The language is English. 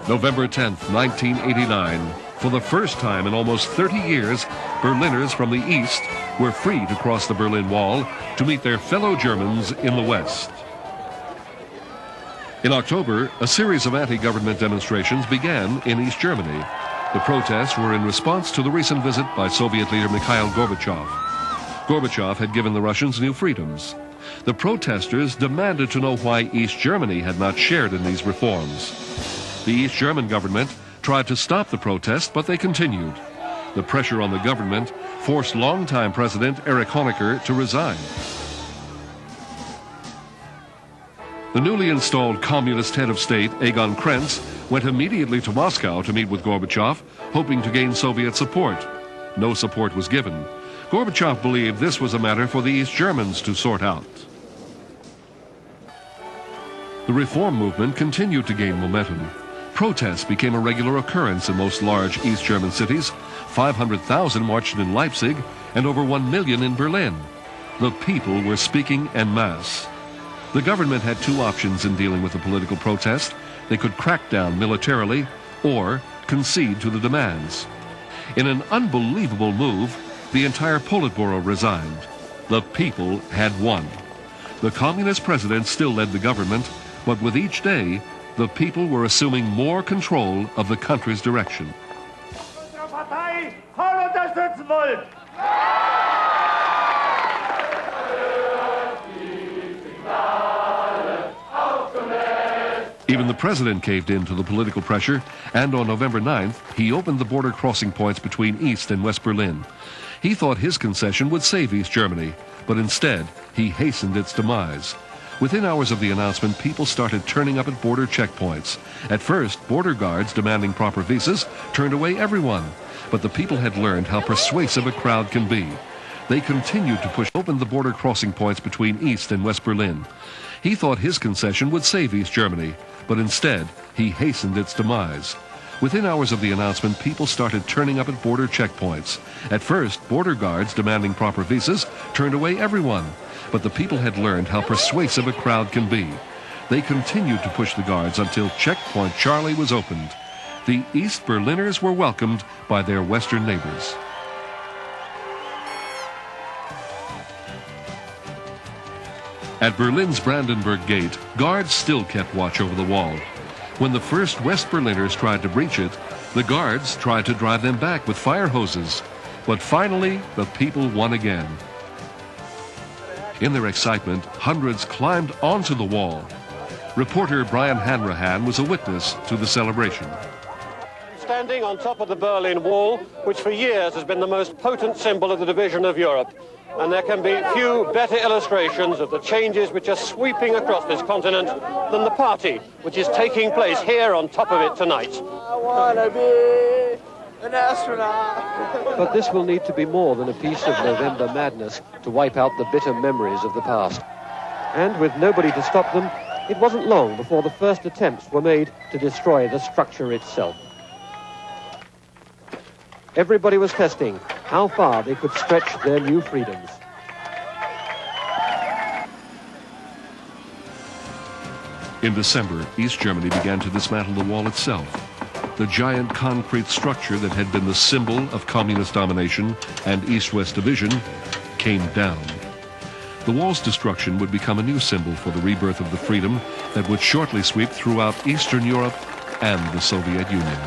November 10th, 1989. For the first time in almost 30 years, Berliners from the East were free to cross the Berlin Wall to meet their fellow Germans in the West. In October, a series of anti-government demonstrations began in East Germany. The protests were in response to the recent visit by Soviet leader Mikhail Gorbachev. Gorbachev had given the Russians new freedoms. The protesters demanded to know why East Germany had not shared in these reforms. The East German government tried to stop the protest, but they continued. The pressure on the government forced longtime President Erich Honecker to resign. The newly installed communist head of state, Egon Krenz, went immediately to Moscow to meet with Gorbachev, hoping to gain Soviet support. No support was given. Gorbachev believed this was a matter for the East Germans to sort out. The reform movement continued to gain momentum. Protests became a regular occurrence in most large East German cities. 500,000 marched in Leipzig and over 1 million in Berlin. The people were speaking en masse. The government had two options in dealing with the political protest. They could crack down militarily or concede to the demands. In an unbelievable move, the entire Politburo resigned. The people had won. The communist president still led the government, but with each day, the people were assuming more control of the country's direction. Even the president caved in to the political pressure, and on November 9th, he opened the border crossing points between East and West Berlin. He thought his concession would save East Germany, but instead, he hastened its demise. Within hours of the announcement, people started turning up at border checkpoints. At first, border guards demanding proper visas turned away everyone. But the people had learned how persuasive a crowd can be. They continued to push open the border crossing points between East and West Berlin. He thought his concession would save East Germany, but instead, he hastened its demise. Within hours of the announcement, people started turning up at border checkpoints. At first, border guards demanding proper visas turned away everyone. But the people had learned how persuasive a crowd can be. They continued to push the guards until Checkpoint Charlie was opened. The East Berliners were welcomed by their Western neighbors. At Berlin's Brandenburg Gate, guards still kept watch over the wall. When the first West Berliners tried to breach it, the guards tried to drive them back with fire hoses. But finally, the people won again. In their excitement, hundreds climbed onto the wall. Reporter Brian Hanrahan was a witness to the celebration. Standing on top of the Berlin Wall, which for years has been the most potent symbol of the division of Europe. And there can be few better illustrations of the changes which are sweeping across this continent than the party which is taking place here on top of it tonight. I want to be an astronaut. But this will need to be more than a piece of November madness to wipe out the bitter memories of the past. And with nobody to stop them, it wasn't long before the first attempts were made to destroy the structure itself. Everybody was testing how far they could stretch their new freedoms. In December, East Germany began to dismantle the wall itself. The giant concrete structure that had been the symbol of communist domination and East-West division came down. The wall's destruction would become a new symbol for the rebirth of the freedom that would shortly sweep throughout Eastern Europe and the Soviet Union.